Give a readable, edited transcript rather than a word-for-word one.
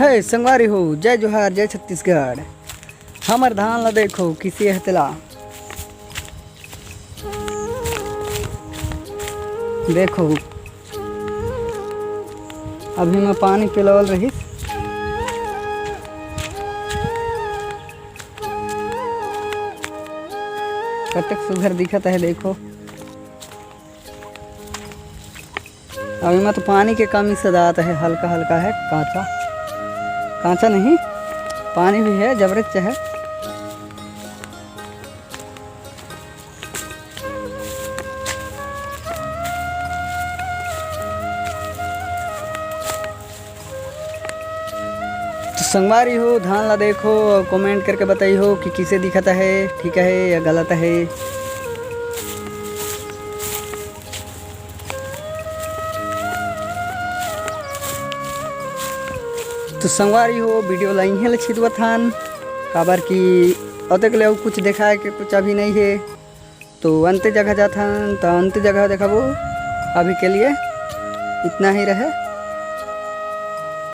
है संगवारी हो, जय जोहार, जय छत्तीसगढ़। हमर धान ला देखो किसी हतला देखो। अभी मैं पानी पिलावल रहीस, कटक सुघर दिखत है देखो। अभी मैं तो पानी के कमी से दात है, हल्का हल्का है, कांचा कांचा नहीं, पानी भी है जबरदस्त है। तो संगवारी हो, धान ला देखो और कमेंट करके बताई हो कि किसे दिखता है, ठीक है या गलत है। तो संगवारी हो, वीडियो ला इहे ले छिदवत हन, काबर कि अतक ले कुछ दिखाए के कुछ अभी नहीं है। तो अंत जगह जाथन, तो अंत जगह देखाबो। अभी के लिए इतना ही रहे।